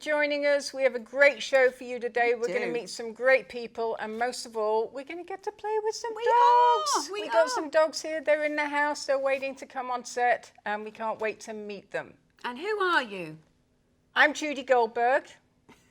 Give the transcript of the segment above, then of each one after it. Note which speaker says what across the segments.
Speaker 1: joining us. We have a great show for you today. We're going to meet some great people, and most of all, we're going to get to play with some dogs. We got some dogs here. They're in the house. They're waiting to come on set, and we can't wait to meet them.
Speaker 2: And who are you?
Speaker 1: I'm Judy Goldberg.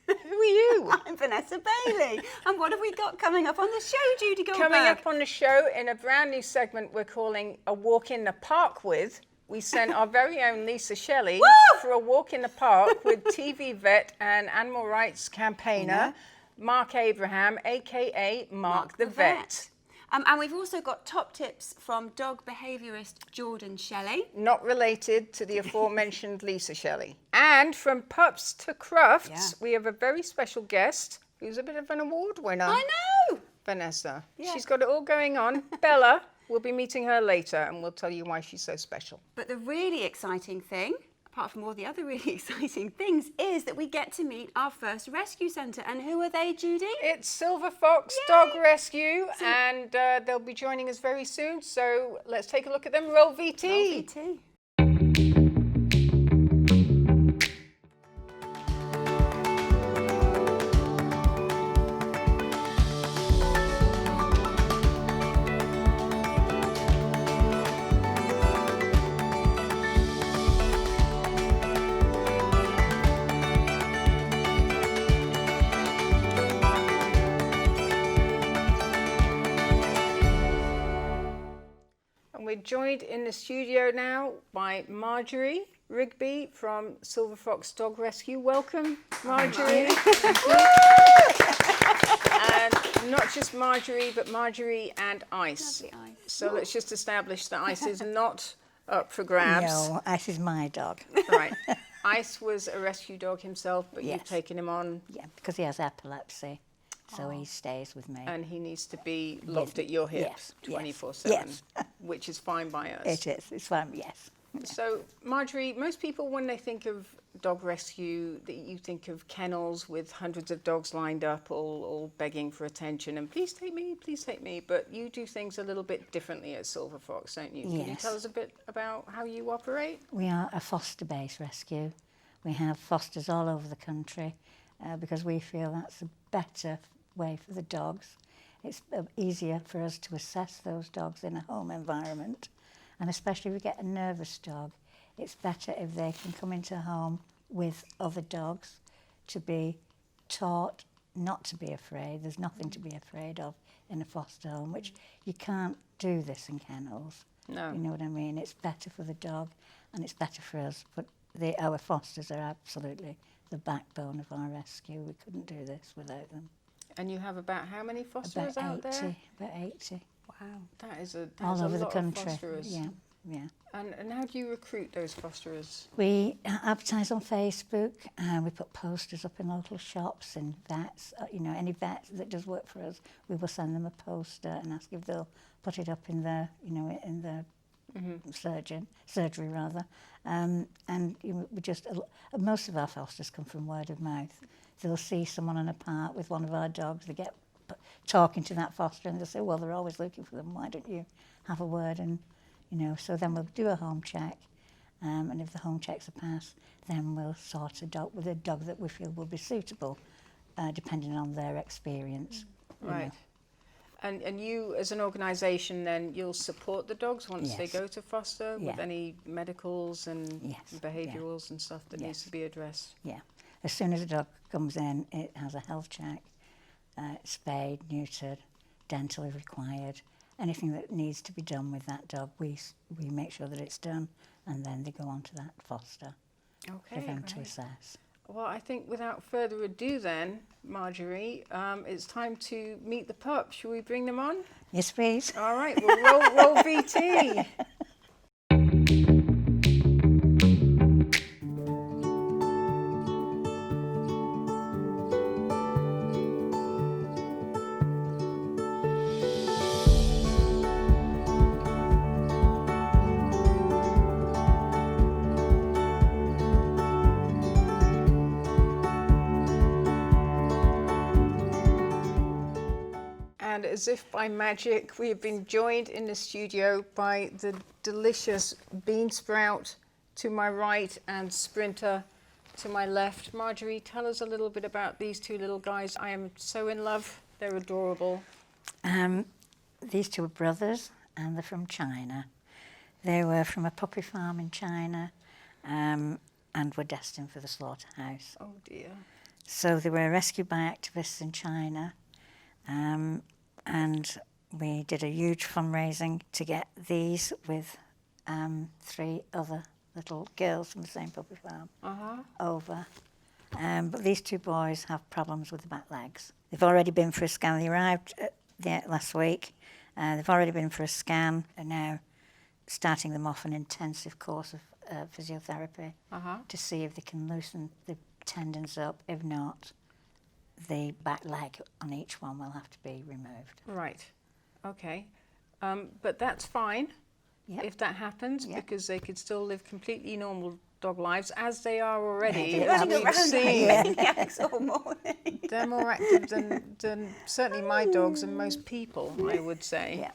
Speaker 1: Who are you?
Speaker 2: I'm Vanessa Bailey. And what have we got coming up on the show, Judy Goldberg?
Speaker 1: Coming up on the show in a brand new segment we're calling A Walk in the Park With. We sent our very own Lisa Shelley for a walk in the park with TV vet and animal rights campaigner Marc Abraham, aka Marc the Vet.
Speaker 2: And we've also got top tips from dog behaviourist Jordan Shelley.
Speaker 1: Not related to the aforementioned Lisa Shelley. And from pups to crufts, we have a very special guest who's a bit of an award winner.
Speaker 2: I know!
Speaker 1: Vanessa. Yeah. She's got it all going on. Bella. We'll be meeting her later and we'll tell you why she's so special.
Speaker 2: But the really exciting thing, apart from all the other really exciting things, is that we get to meet our first rescue centre. And who are they, Judy?
Speaker 1: It's Silver Fox Dog Rescue, and they'll be joining us very soon. So let's take a look at them. Roll VT.
Speaker 2: Roll VT.
Speaker 1: We're joined in the studio now by Marjorie Rigby from Silver Fox Dog Rescue. Welcome, Marjorie. And not just Marjorie, but Marjorie and Ice.
Speaker 2: Lovely Ice.
Speaker 1: So let's just establish that Ice is not up for grabs.
Speaker 3: No, Ice is my dog.
Speaker 1: Right. Ice was a rescue dog himself, but you've taken him on.
Speaker 3: Yeah, because he has epilepsy. So he stays with me.
Speaker 1: And he needs to be locked at your hips 24/7,
Speaker 3: yes.
Speaker 1: which is fine by us.
Speaker 3: It is. It's fine, yes.
Speaker 1: So, Marjorie, most people, when they think of dog rescue, you think of kennels with hundreds of dogs lined up, all begging for attention and please take me. But you do things a little bit differently at Silver Fox, don't you?
Speaker 3: Yes.
Speaker 1: Can you tell us a bit about how you operate?
Speaker 3: We are a foster-based rescue. We have fosters all over the country because we feel that's a better way for the dogs. It's easier for us to assess those dogs in a home environment, and especially if we get a nervous dog, it's better if they can come into a home with other dogs to be taught not to be afraid. There's nothing to be afraid of in a foster home, which you can't do this in kennels.
Speaker 1: No.
Speaker 3: You know what I mean? It's better for the dog and it's better for us, but our fosters are absolutely the backbone of our rescue. We couldn't do this without them.
Speaker 1: And you have about how many fosterers out there?
Speaker 3: About 80.
Speaker 1: Wow, that is a
Speaker 3: all over
Speaker 1: lot
Speaker 3: the country.
Speaker 1: Of fosterers.
Speaker 3: Yeah.
Speaker 1: And how do you recruit those fosterers?
Speaker 3: We advertise on Facebook, and we put posters up in local shops and vets. Any vet that does work for us, we will send them a poster and ask if they'll put it up in their, in their surgery rather. Most of our fosters come from word of mouth. They'll see someone in a park with one of our dogs, they get talking to that foster and they'll say, well, they're always looking for them, why don't you have a word? And, so then we'll do a home check, and if the home check's a pass, then we'll sort a dog with a dog that we feel will be suitable, depending on their experience.
Speaker 1: Right. And you, as an organisation, then you'll support the dogs once they go to foster with any medicals and behaviourals and stuff that needs to be addressed?
Speaker 3: Yeah. As soon as a dog comes in, it has a health check, spayed, neutered, dental if required. Anything that needs to be done with that dog, we make sure that it's done, and then they go on to that foster for them to assess.
Speaker 1: Well, I think without further ado then, Marjorie, it's time to meet the pups. Shall we bring them on?
Speaker 3: Yes, please.
Speaker 1: All right, we'll roll VT. And as if by magic, we have been joined in the studio by the delicious bean sprout to my right and Sprinter to my left. Marjorie, tell us a little bit about these two little guys. I am so in love. They're adorable.
Speaker 3: These two are brothers, and they're from China. They were from a puppy farm in China, and were destined for the slaughterhouse.
Speaker 1: Oh dear.
Speaker 3: So they were rescued by activists in China, and we did a huge fundraising to get these with 3 other little girls from the same puppy farm over. But these 2 boys have problems with the back legs. They've already been for a scan. They arrived last week. They've already been for a scan, and now starting them off an intensive course of physiotherapy to see if they can loosen the tendons up. If not, the back leg on each one will have to be removed.
Speaker 1: Right. Okay. But that's fine if that happens, because they could still live completely normal dog lives as they are already.
Speaker 2: Running around maniacs all morning.
Speaker 1: They're more active than certainly my dogs and most people, I would say.
Speaker 3: Yeah.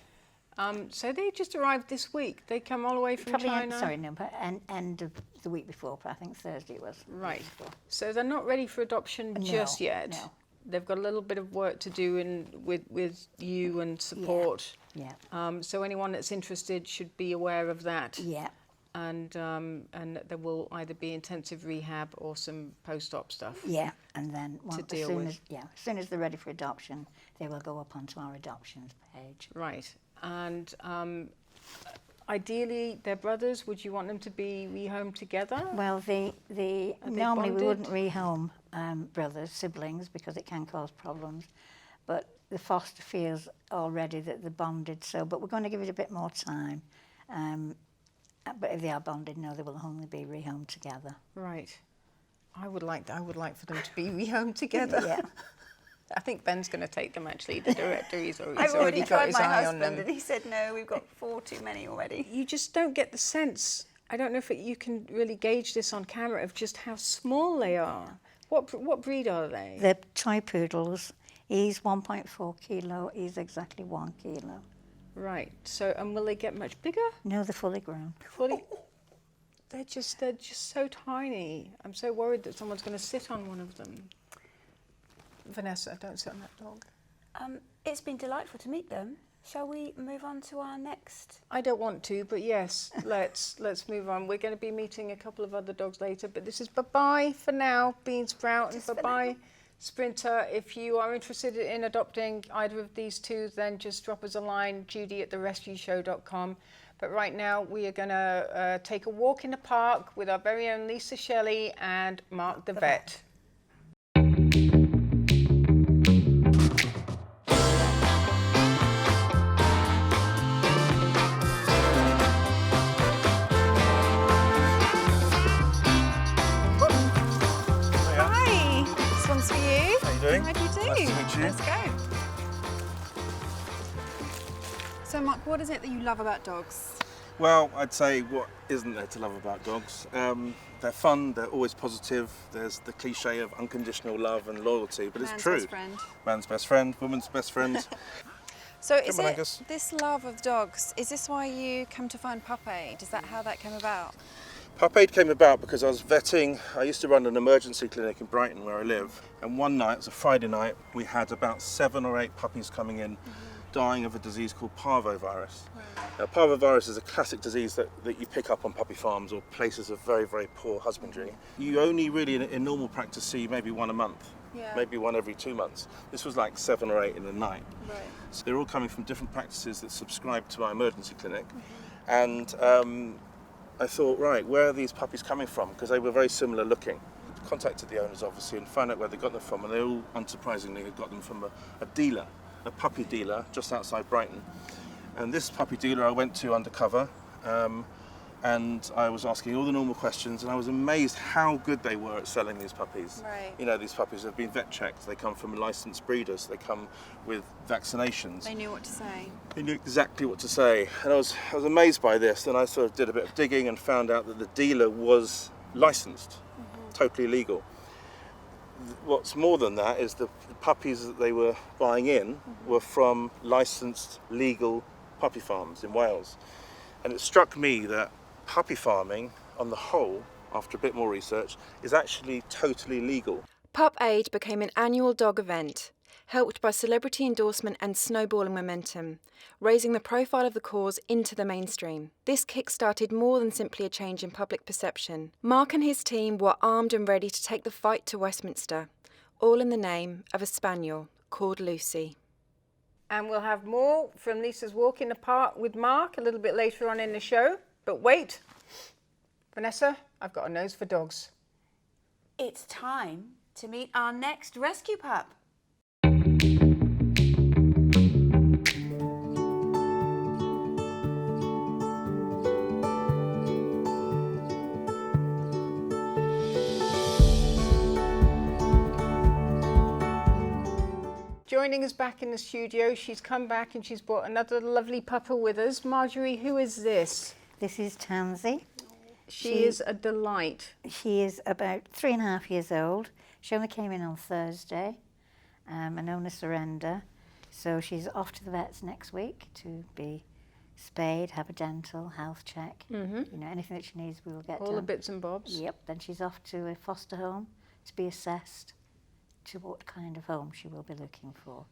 Speaker 1: So they just arrived this week. They come all the way from China.
Speaker 3: But end of the week before, but I think Thursday it was.
Speaker 1: Right. So they're not ready for adoption just yet.
Speaker 3: No.
Speaker 1: They've got a little bit of work to do with you and support.
Speaker 3: Yeah.
Speaker 1: So anyone that's interested should be aware of that.
Speaker 3: Yeah.
Speaker 1: And there will either be intensive rehab or some post-op stuff.
Speaker 3: Yeah, and then
Speaker 1: to deal with.
Speaker 3: as soon as they're ready for adoption, they will go up onto our adoptions page.
Speaker 1: Right. And ideally, they're brothers. Would you want them to be rehomed together?
Speaker 3: Well, normally
Speaker 1: bonded?
Speaker 3: we wouldn't rehome brothers, siblings, because it can cause problems. But the foster feels already that they're bonded. But we're going to give it a bit more time. But if they are bonded, no, they will only be rehomed together.
Speaker 1: Right. I would like for them to be rehomed together.
Speaker 3: Yeah.
Speaker 1: I think Ben's going to take them, actually, the director. He's
Speaker 2: I've
Speaker 1: already got
Speaker 2: tried
Speaker 1: his
Speaker 2: my
Speaker 1: eye on
Speaker 2: husband
Speaker 1: them.
Speaker 2: and he said, no, we've got 4 too many already.
Speaker 1: You just don't get the sense, I don't know if you can really gauge this on camera, of just how small they are. What breed are they?
Speaker 3: They're toy poodles. He's 1.4 kilo. He's exactly 1 kilo.
Speaker 1: Right. So, and will they get much bigger?
Speaker 3: No, they're fully grown.
Speaker 1: Fully? They're just so tiny. I'm so worried that someone's going to sit on one of them. Vanessa, don't sit on that dog.
Speaker 2: It's been delightful to meet them. Shall we move on to our next?
Speaker 1: I don't want to, but yes, let's move on. We're going to be meeting a couple of other dogs later, but this is bye-bye for now, Bean Sprout, and bye-bye, Sprinter. If you are interested in adopting either of these 2, then just drop us a line, judy@therescueshow.com. But right now, we are going to take a walk in the park with our very own Lisa Shelley and Marc the Vet.
Speaker 4: How do you do?
Speaker 5: Nice to meet you.
Speaker 4: Let's go. So, Marc, what is it that you love about dogs?
Speaker 5: Well, I'd say what isn't there to love about dogs? They're fun, they're always positive. There's the cliche of unconditional love and loyalty, but it's true.
Speaker 4: Man's best friend.
Speaker 5: Man's best friend, woman's best friend.
Speaker 4: So is
Speaker 5: on,
Speaker 4: it
Speaker 5: Angus.
Speaker 4: this love of dogs, is this why you come to find Pup Aid? Is that how that came about?
Speaker 5: Pup Aid came about because I was vetting. I used to run an emergency clinic in Brighton where I live, and one night, it was a Friday night, we had about 7 or 8 puppies coming in dying of a disease called parvovirus. Now, parvovirus is a classic disease that you pick up on puppy farms or places of very, very poor husbandry. You only really, in normal practice, see maybe 1 a month, maybe 1 every 2 months. This was like 7 or 8 in a night.
Speaker 4: Right.
Speaker 5: So they're all coming from different practices that subscribe to my emergency clinic. And I thought, right, where are these puppies coming from? Because they were very similar looking. Contacted the owners, obviously, and found out where they got them from, and they all, unsurprisingly, had got them from a dealer, a puppy dealer, just outside Brighton. And this puppy dealer I went to undercover, and I was asking all the normal questions, and I was amazed how good they were at selling these puppies.
Speaker 4: Right.
Speaker 5: You know, these puppies have been vet checked, they come from licensed breeders, they come with vaccinations.
Speaker 4: They knew what to say.
Speaker 5: They knew exactly what to say, and I was amazed by this. Then I sort of did a bit of digging and found out that the dealer was licensed, totally legal. What's more than that is the puppies that they were buying in were from licensed, legal puppy farms in Wales. And it struck me that puppy farming, on the whole, after a bit more research, is actually totally legal.
Speaker 4: Pup Aid became an annual dog event, helped by celebrity endorsement and snowballing momentum, raising the profile of the cause into the mainstream. This kick-started more than simply a change in public perception. Marc and his team were armed and ready to take the fight to Westminster, all in the name of a spaniel called Lucy.
Speaker 1: And we'll have more from Lisa's walk in the park with Marc a little bit later on in the show. But wait, Vanessa, I've got a nose for dogs.
Speaker 2: It's time to meet our next rescue pup.
Speaker 1: Joining us back in the studio, she's come back and she's brought another lovely pupper with us. Marjorie, who is this?
Speaker 3: This is Tansy.
Speaker 1: She is a delight.
Speaker 3: She is about 3.5 years old. She only came in on Thursday, an owner surrender. So she's off to the vets next week to be spayed, have a dental, health check. You know, anything that she needs, we will get
Speaker 1: All
Speaker 3: done.
Speaker 1: the bits and bobs.
Speaker 3: Yep, then she's off to a foster home to be assessed to what kind of home she will be looking for.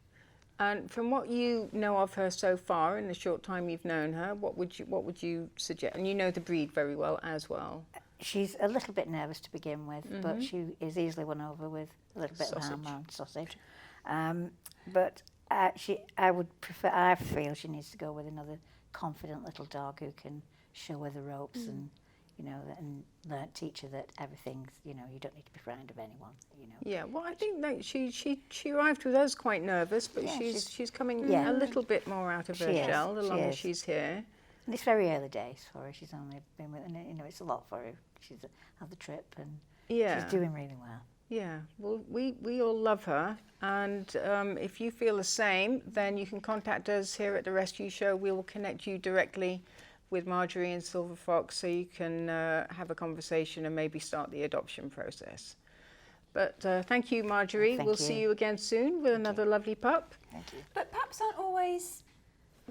Speaker 1: And from what you know of her so far, in the short time you've known her, what would you suggest? And you know the breed very well as well.
Speaker 3: She's a little bit nervous to begin with, but she is easily won over with a little bit of ham and sausage. But I would prefer. I feel she needs to go with another confident little dog who can show her the ropes and, you know, and teach her that everything's, you know, you don't need to be frightened of anyone, you know.
Speaker 1: Yeah, well, I think that she arrived with us quite nervous, but
Speaker 3: Yeah,
Speaker 1: she's coming
Speaker 3: yeah.
Speaker 1: a little bit more out of her
Speaker 3: She is,
Speaker 1: shell the
Speaker 3: she
Speaker 1: longer
Speaker 3: is.
Speaker 1: she's here.
Speaker 3: And it's very early days for her. She's only been with, and you know, it's a lot for her. She's had the trip and
Speaker 1: Yeah.
Speaker 3: she's doing really well.
Speaker 1: Yeah, well, we all love her, and if you feel the same, then you can contact us here at the Rescue Show. We will connect you directly with Marjorie and Silver Fox so you can have a conversation and maybe start the adoption process. But thank you, Marjorie.
Speaker 3: Thank
Speaker 1: We'll
Speaker 3: you.
Speaker 1: see you again soon with another lovely pup.
Speaker 3: Thank you.
Speaker 2: But pups aren't always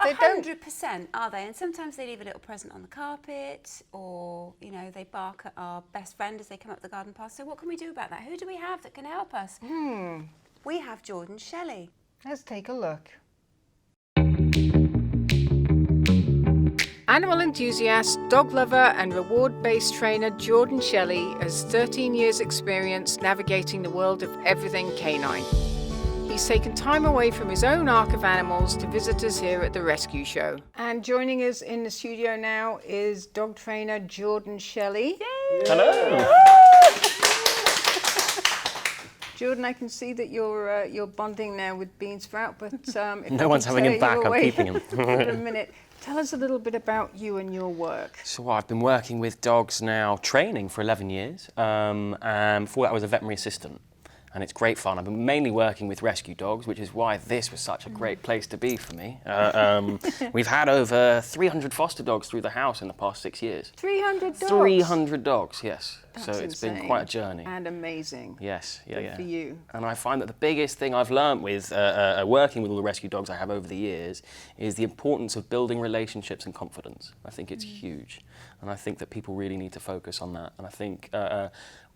Speaker 1: They don't.
Speaker 2: 100%, are they? And sometimes they leave a little present on the carpet, or, you know, they bark at our best friend as they come up the garden path. So what can we do about that? Who do we have that can help us? We have Jordan Shelley.
Speaker 1: Let's take a look. Animal enthusiast, dog lover and reward-based trainer Jordan Shelley has 13 years experience navigating the world of everything canine. He's taken time away from his own ark of animals to visit us here at the Rescue Show. And joining us in the studio now is dog trainer Jordan Shelley.
Speaker 6: Hello.
Speaker 1: Jordan, I can see that you're bonding now with Beansprout, but if
Speaker 6: No
Speaker 1: I
Speaker 6: one's
Speaker 1: can
Speaker 6: having
Speaker 1: tear
Speaker 6: him back,
Speaker 1: you
Speaker 6: I'm
Speaker 1: away
Speaker 6: keeping him.
Speaker 1: for a minute. Tell us a little bit about you and your work.
Speaker 6: So I've been working with dogs now, training for 11 years, and before that I was a veterinary assistant. And it's great fun. I've been mainly working with rescue dogs, which is why this was such a great place to be for me. We've had over 300 foster dogs through the house in the past 6 years.
Speaker 1: 300 dogs?
Speaker 6: 300 dogs, yes.
Speaker 1: That's
Speaker 6: so it's
Speaker 1: insane.
Speaker 6: been quite a journey.
Speaker 1: And amazing.
Speaker 6: Yes, yeah,
Speaker 1: Good
Speaker 6: yeah.
Speaker 1: for you.
Speaker 6: And I find that the biggest thing I've learnt with working with all the rescue dogs I have over the years is the importance of building relationships and confidence. I think it's huge. And I think that people really need to focus on that. And I think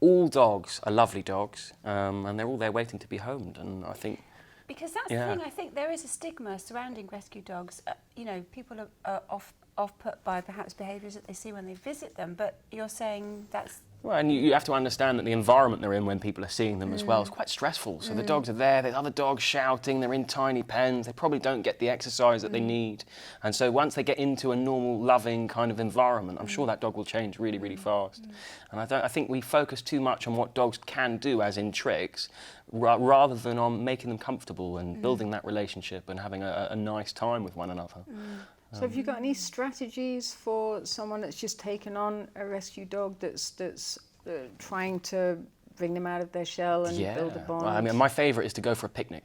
Speaker 6: all dogs are lovely dogs, and they're all there waiting to be homed. And I think
Speaker 2: Because that's
Speaker 6: Yeah.
Speaker 2: the thing, I think there is a stigma surrounding rescue dogs. You know, people are off put by perhaps behaviours that they see when they visit them, but you're saying that's...
Speaker 6: Well, and you have to understand that the environment they're in when people are seeing them as well is quite stressful. So the dogs are there's other dogs shouting, they're in tiny pens, they probably don't get the exercise that they need. And so once they get into a normal, loving kind of environment, I'm sure that dog will change really, really fast. And I think we focus too much on what dogs can do, as in tricks, rather than on making them comfortable and building that relationship and having a nice time with one another.
Speaker 1: So have you got any strategies for someone that's just taken on a rescue dog that's trying to bring them out of their shell and build a bond?
Speaker 6: Well, I mean, my favourite is to go for a picnic.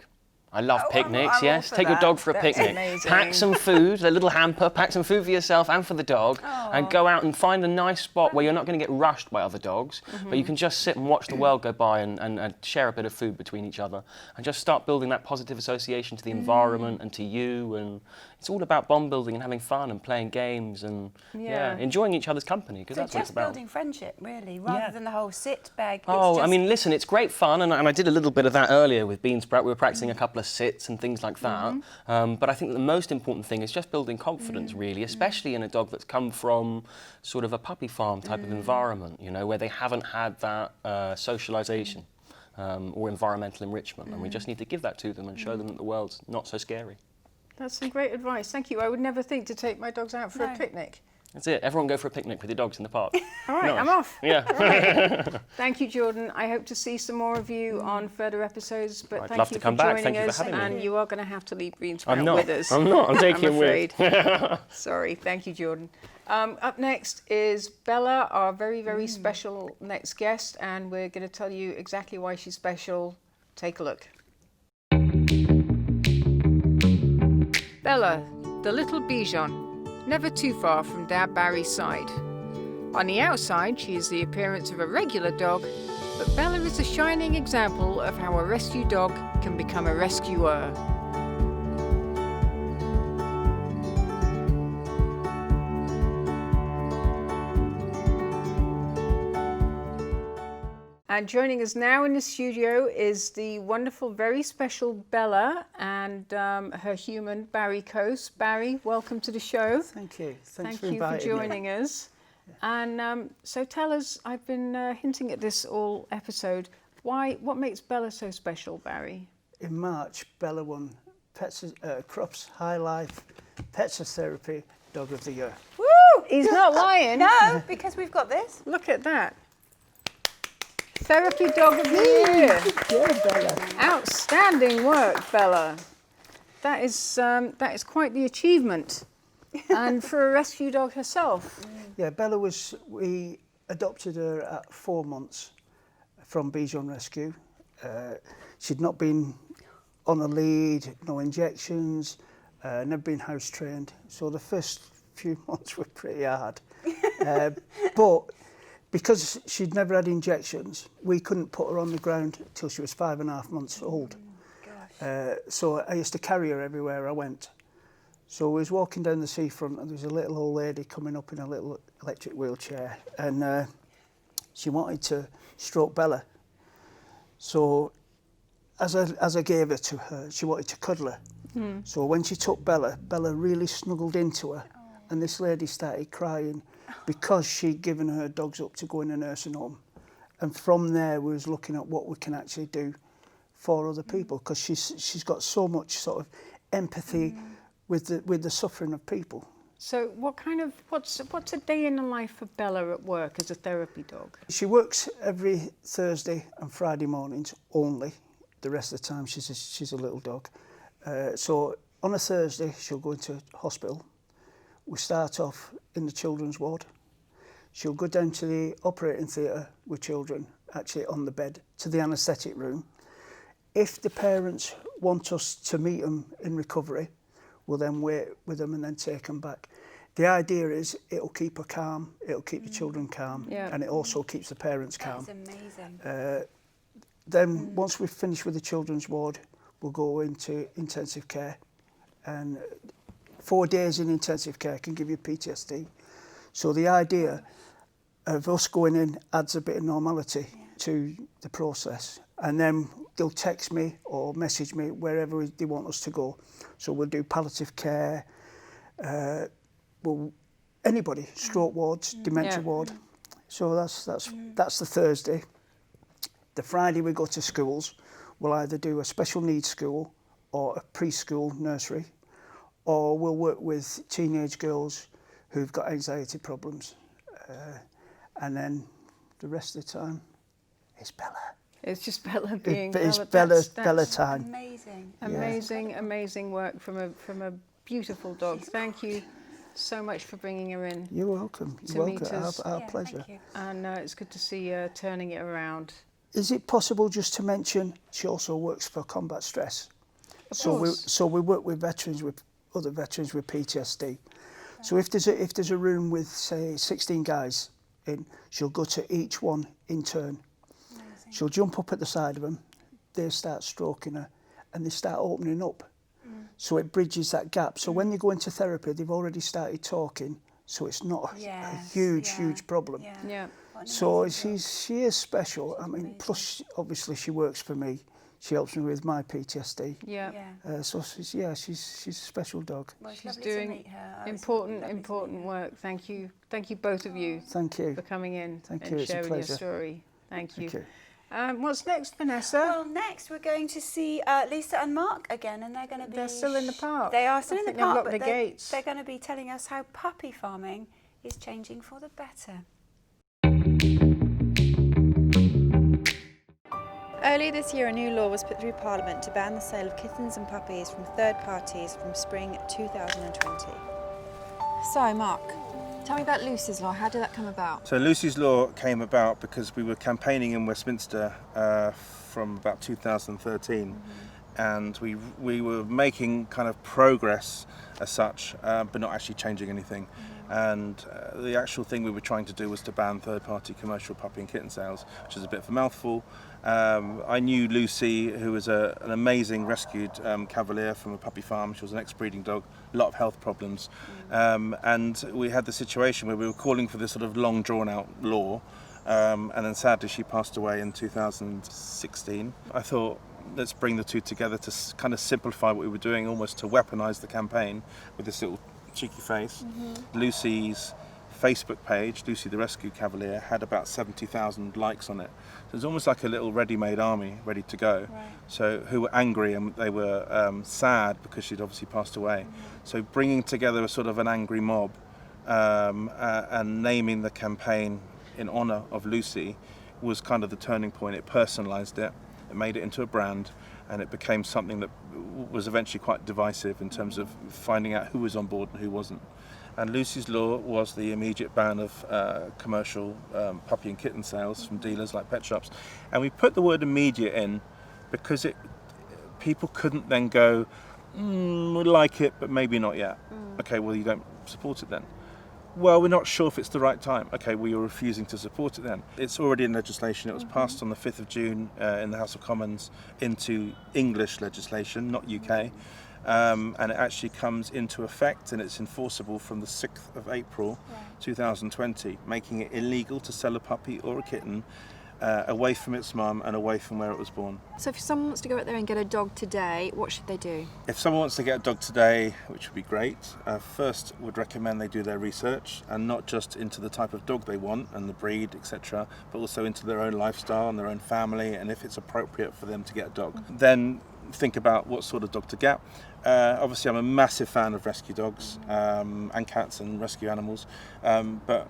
Speaker 6: I love picnics,
Speaker 1: I'm
Speaker 6: yes.
Speaker 1: all for
Speaker 6: Take your
Speaker 1: that.
Speaker 6: dog for a
Speaker 1: That's
Speaker 6: picnic.
Speaker 1: amazing.
Speaker 6: Pack some food, a little hamper, pack some food for yourself and for the dog, and go out and find a nice spot where you're not going to get rushed by other dogs, but you can just sit and watch the world go by and share a bit of food between each other, and just start building that positive association to the environment and to you. And it's all about bond building and having fun and playing games and enjoying each other's company, because
Speaker 2: So
Speaker 6: that's what it's
Speaker 2: just
Speaker 6: about.
Speaker 2: building friendship, really, rather than the whole sit, beg. It's
Speaker 6: Oh, I
Speaker 2: just-
Speaker 6: mean, listen, it's great fun, and I did a little bit of that earlier with Bean Sprout. We were practicing a couple of sits and things like that. But I think the most important thing is just building confidence, really, especially in a dog that's come from sort of a puppy farm type of environment, you know, where they haven't had that socialisation or environmental enrichment. And we just need to give that to them and show them that the world's not so scary.
Speaker 1: That's some great advice. Thank you. I would never think to take my dogs out for a
Speaker 2: No.
Speaker 1: picnic.
Speaker 6: That's it. Everyone go for a picnic with your dogs in the park.
Speaker 1: All right,
Speaker 6: Nice.
Speaker 1: I'm off.
Speaker 6: Yeah.
Speaker 1: Thank you, Jordan. I hope to see some more of you on further episodes. But
Speaker 6: I'd
Speaker 1: thank
Speaker 6: love
Speaker 1: you
Speaker 6: to come
Speaker 1: for
Speaker 6: back.
Speaker 1: joining
Speaker 6: Thank you for
Speaker 1: us.
Speaker 6: having me.
Speaker 1: And you are going to have to leave Bean Sprout
Speaker 6: I'm not.
Speaker 1: with us.
Speaker 6: I'm not. I'm taking
Speaker 1: I'm
Speaker 6: him with.
Speaker 1: afraid. Sorry. Thank you, Jordan. Up next is Bella, our very, very special next guest, and we're going to tell you exactly why she's special. Take a look. Bella, the little Bichon, never too far from Dad Barry's side. On the outside, she is the appearance of a regular dog, but Bella is a shining example of how a rescue dog can become a rescuer. And joining us now in the studio is the wonderful, very special Bella and her human, Barry Coase. Barry, welcome to the show.
Speaker 7: Thank you. Thanks
Speaker 1: Thank you for
Speaker 7: inviting me.
Speaker 1: joining us. And so tell us, I've been hinting at this all episode, what makes Bella so special, Barry?
Speaker 7: In March, Bella won Crufts High Life Pets Therapy Dog of the Year.
Speaker 1: Woo! He's not lying.
Speaker 2: No, because we've got this.
Speaker 1: Look at that. Therapy Dog of the Year.
Speaker 7: Yeah, Bella.
Speaker 1: Outstanding work, Bella. That is quite the achievement. And for a rescue dog herself.
Speaker 7: Yeah, we adopted her at 4 months from Bichon Rescue. She'd not been on a lead, no injections, never been house trained. So the first few months were pretty hard. But because she'd never had injections, we couldn't put her on the ground till she was 5.5 months old. So I used to carry her everywhere I went. So we was walking down the seafront and there was a little old lady coming up in a little electric wheelchair, and she wanted to stroke Bella. So as I gave her to her, she wanted to cuddle her. So when she took Bella, Bella really snuggled into her, and this lady started crying because she'd given her dogs up to go in a nursing home. And from there, we was looking at what we can actually do for other people, because she's got so much sort of empathy with the suffering of people.
Speaker 1: So what's a day in the life of Bella at work as a therapy dog?
Speaker 7: She works every Thursday and Friday mornings only. The rest of the time she's a little dog. So on a Thursday she'll go into hospital. We start off in the children's ward. She'll go down to the operating theatre with children, actually on the bed, to the anaesthetic room. If the parents want us to meet them in recovery, we'll then wait with them and then take them back. The idea is it'll keep her calm, it'll keep the children calm, and it also keeps the parents calm.
Speaker 2: That's amazing.
Speaker 7: Then once we've finished with the children's ward, we'll go into intensive care. And 4 days in intensive care can give you PTSD. So the idea of us going in adds a bit of normality to the process. And then they'll text me or message me wherever they want us to go. So we'll do palliative care, anybody, stroke wards, dementia ward. So that's the Thursday. The Friday we go to schools. We'll either do a special needs school or a preschool nursery, or we'll work with teenage girls who've got anxiety problems. And then the rest of the time, it's Bella.
Speaker 1: It's just Bella being
Speaker 7: It's
Speaker 1: Bella.
Speaker 7: Bella time.
Speaker 2: Amazing.
Speaker 1: Amazing work from a beautiful dog. Thank you so much for bringing her in.
Speaker 7: You're welcome.
Speaker 1: To
Speaker 7: You're
Speaker 1: meet
Speaker 7: welcome.
Speaker 1: us.
Speaker 7: Our pleasure.
Speaker 2: Thank you.
Speaker 1: And it's good to see her turning it around.
Speaker 7: Is it possible just to mention she also works for combat stress? So we work with other veterans with PTSD. So if there's a room with, say, 16 guys in, she'll go to each one in turn.
Speaker 2: Amazing.
Speaker 7: She'll jump up at the side of them, they start stroking her, and they start opening up. So it bridges that gap. So when you go into therapy, they've already started talking, so it's not a huge problem.
Speaker 1: Yeah.
Speaker 7: So she is special. I mean, plus obviously she works for me. She helps me with my PTSD.
Speaker 1: Yeah.
Speaker 7: So she's a special dog.
Speaker 2: Well, it's
Speaker 1: She's
Speaker 2: lovely to
Speaker 1: doing
Speaker 2: meet her. Oh, it's
Speaker 1: important
Speaker 2: lovely to meet her.
Speaker 1: work. Thank you both of you
Speaker 7: Thank you.
Speaker 1: for coming in
Speaker 7: Thank
Speaker 1: and
Speaker 7: you, it's a
Speaker 1: sharing your
Speaker 7: pleasure.
Speaker 1: story. Thank you.
Speaker 7: Thank you.
Speaker 1: What's next, Vanessa?
Speaker 2: Well, next we're going to see Lisa and Mark again, and they're going to be...
Speaker 1: They're still in the park.
Speaker 2: They are still
Speaker 1: I
Speaker 2: in the
Speaker 1: think they've
Speaker 2: park,
Speaker 1: locked
Speaker 2: but
Speaker 1: the gates.
Speaker 2: they're going to be telling us how puppy farming is changing for the better.
Speaker 8: Earlier this year, a new law was put through Parliament to ban the sale of kittens and puppies from third parties from spring 2020. So, Mark, tell me about Lucy's Law. How did that come about?
Speaker 5: So Lucy's Law came about because we were campaigning in Westminster from about 2013, and we were making kind of progress as such, but not actually changing anything. And the actual thing we were trying to do was to ban third-party commercial puppy and kitten sales, which is a bit of a mouthful. I knew Lucy, who was an amazing rescued cavalier from a puppy farm. She was an ex-breeding dog, a lot of health problems. And we had the situation where we were calling for this sort of long drawn-out law, and then sadly she passed away in 2016. I thought, let's bring the two together to kind of simplify what we were doing, almost to weaponise the campaign with this little cheeky face. Lucy's Facebook page, Lucy the Rescue Cavalier, had about 70,000 likes on it. So it's almost like a little ready-made army ready to go.
Speaker 2: Right.
Speaker 5: So who were angry, and they were sad because she'd obviously passed away. So bringing together a sort of an angry mob and naming the campaign in honour of Lucy was kind of the turning point. It personalised it, it made it into a brand, and it became something that was eventually quite divisive in terms of finding out who was on board and who wasn't. And Lucy's Law was the immediate ban of commercial puppy and kitten sales from dealers like pet shops. And we put the word immediate in because people couldn't then go, we like it, but maybe not yet. Okay, well, you don't support it then. Well, we're not sure if it's the right time. Okay, well, you're refusing to support it then. It's already in legislation. It was passed on the 5th of June in the House of Commons into English legislation, not UK. And it actually comes into effect, and it's enforceable from the 6th of April 2020, making it illegal to sell a puppy or a kitten away from its mum and away from where it was born.
Speaker 8: So if someone wants to go out there and get a dog today, what should they do?
Speaker 5: If someone wants to get a dog today, which would be great, first would recommend they do their research, and not just into the type of dog they want and the breed, etc., but also into their own lifestyle and their own family, and if it's appropriate for them to get a dog. Then think about what sort of dog to get. Obviously, I'm a massive fan of rescue dogs and cats and rescue animals, but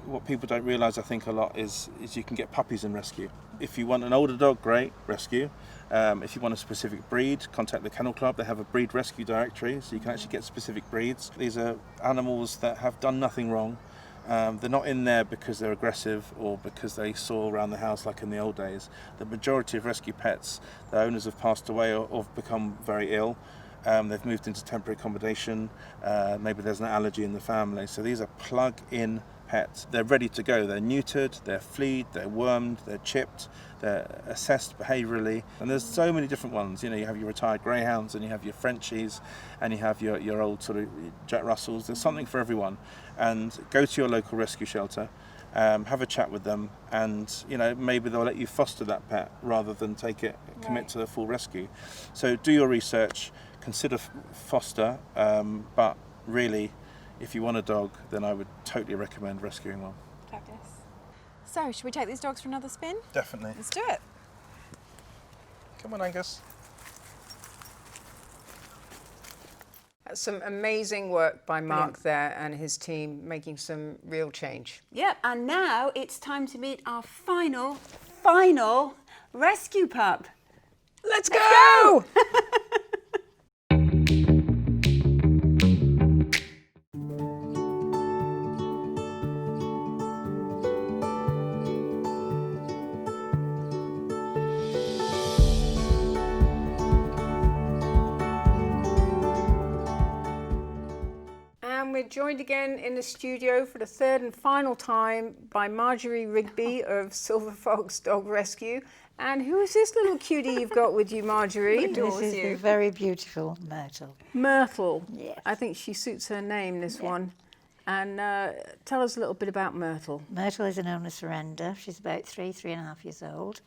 Speaker 5: what people don't realise, I think, a lot is you can get puppies in rescue. If you want an older dog, great, rescue. If you want a specific breed, contact the Kennel Club. They have a breed rescue directory, so you can actually get specific breeds. These are animals that have done nothing wrong. They're not in there because they're aggressive or because they saw around the house like in the old days. The majority of rescue pets, the owners have passed away or have become very ill. They've moved into temporary accommodation. Maybe there's an allergy in the family. So these are plug-in pets. They're ready to go. They're neutered, they're fleed, they're wormed, they're chipped, they're assessed behaviourally. And there's so many different ones. You know, you have your retired greyhounds, and you have your Frenchies, and you have your old sort of Jack Russells. There's something for everyone. And go to your local rescue shelter, have a chat with them, and you know, maybe they'll let you foster that pet rather than commit to the full rescue. So do your research, consider foster, but really, if you want a dog, then I would totally recommend rescuing one.
Speaker 8: Fabulous. So, should we take these dogs for another spin?
Speaker 5: Definitely.
Speaker 8: Let's do it.
Speaker 5: Come on, Angus.
Speaker 1: That's some amazing work by Mark there and his team, making some real change.
Speaker 2: Yep, and now it's time to meet our final rescue pup.
Speaker 1: Let's go! joined again in the studio for the third and final time by Marjorie Rigby of Silver Fox Dog Rescue. And who is this little cutie you've got with you, Marjorie?
Speaker 3: This is the very beautiful Myrtle.
Speaker 1: Myrtle.
Speaker 3: Yes.
Speaker 1: I think she suits her name, this one. And tell us a little bit about Myrtle.
Speaker 3: Myrtle is an owner surrender. She's about 3.5 years old.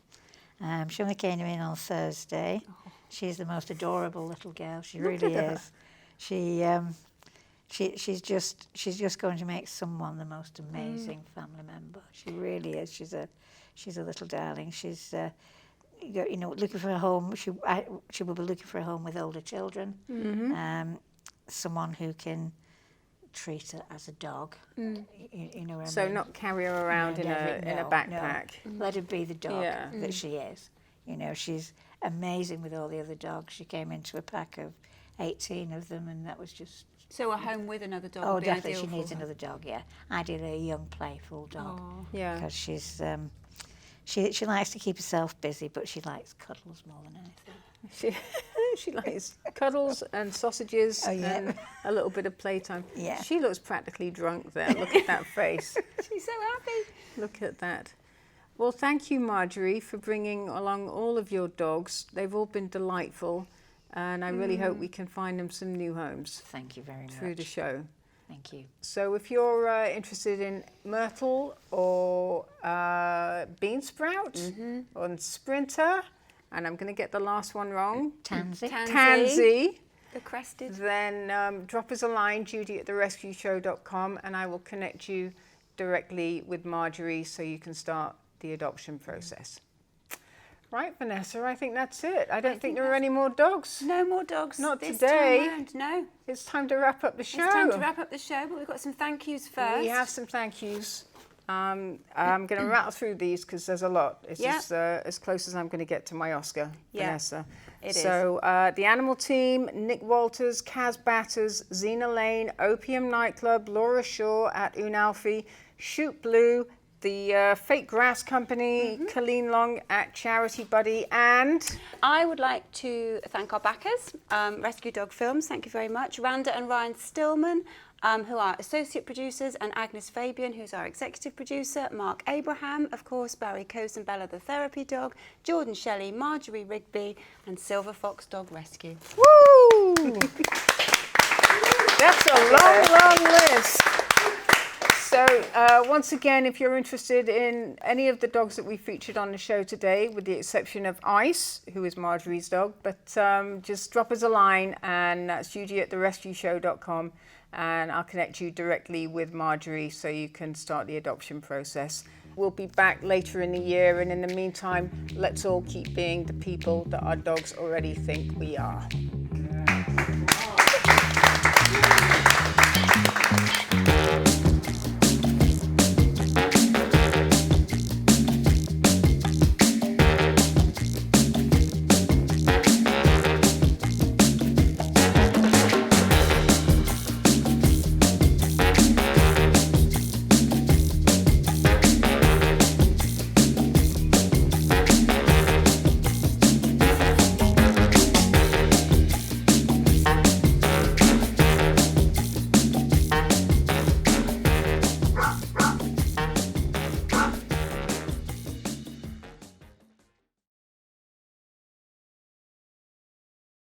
Speaker 3: She only came in on Thursday. She's the most adorable little girl. She really is. She's just going to make someone the most amazing family member. She really is. She's a little darling. She's looking for a home. She will be looking for a home with older children. Someone who can treat her as a dog. You know what I
Speaker 1: So
Speaker 3: mean?
Speaker 1: not carry her around in a backpack.
Speaker 3: No. Let her be the dog that she is. You know, she's amazing with all the other dogs. She came into a pack of 18 of them, and that was just...
Speaker 2: So a home with another dog
Speaker 3: Oh,
Speaker 2: would be
Speaker 3: definitely,
Speaker 2: ideal
Speaker 3: she
Speaker 2: for
Speaker 3: needs
Speaker 2: her.
Speaker 3: another dog, yeah. Ideally a young, playful dog.
Speaker 1: Yeah.
Speaker 3: Because she's... She likes to keep herself busy, but she likes cuddles more than anything.
Speaker 1: She likes cuddles and sausages and a little bit of playtime.
Speaker 3: Yeah.
Speaker 1: She looks practically drunk there. Look at that face.
Speaker 2: She's so happy.
Speaker 1: Look at that. Well, thank you, Marjorie, for bringing along all of your dogs. They've all been delightful, and I really hope we can find them some new homes
Speaker 3: Thank you very much.
Speaker 1: through the show.
Speaker 3: Thank you.
Speaker 1: So if you're interested in Myrtle or Bean Sprout or Sprinter, and I'm going to get the last one wrong, Tansy,
Speaker 2: The crested.
Speaker 1: then drop us a line, judy@therescueshow.com, and I will connect you directly with Marjorie so you can start the adoption process. Right, Vanessa, I think that's it. I don't think there are any more dogs.
Speaker 2: No more dogs.
Speaker 1: Not
Speaker 2: this
Speaker 1: today.
Speaker 2: Time round. No.
Speaker 1: It's time to wrap up the show.
Speaker 2: It's time to wrap up the show, but we've got some thank yous first.
Speaker 1: We have some thank yous. I'm going to rattle through these because there's a lot. It's just as close as I'm going to get to my Oscar, Vanessa.
Speaker 2: It
Speaker 1: so the Animal Team, Nick Walters, Kaz Batters, Zena Lane, Opium Nightclub, Laura Shaw at Unalfi, Shoot Blue, the Fake Grass Company, Colleen Long at Charity Buddy, and...
Speaker 2: I would like to thank our backers, Rescue Dog Films, thank you very much, Randa and Ryan Stillman, who are associate producers, and Agnes Fabian, who's our executive producer, Marc Abraham, of course, Barry Coase and Bella the Therapy Dog, Jordan Shelley, Marjorie Rigby, and Silver Fox Dog Rescue.
Speaker 1: Woo! That's a long list. So once again, if you're interested in any of the dogs that we featured on the show today, with the exception of Ice, who is Marjorie's dog, but just drop us a line, and that's judy@therescueshow.com, and I'll connect you directly with Marjorie so you can start the adoption process. We'll be back later in the year, and in the meantime, let's all keep being the people that our dogs already think we are.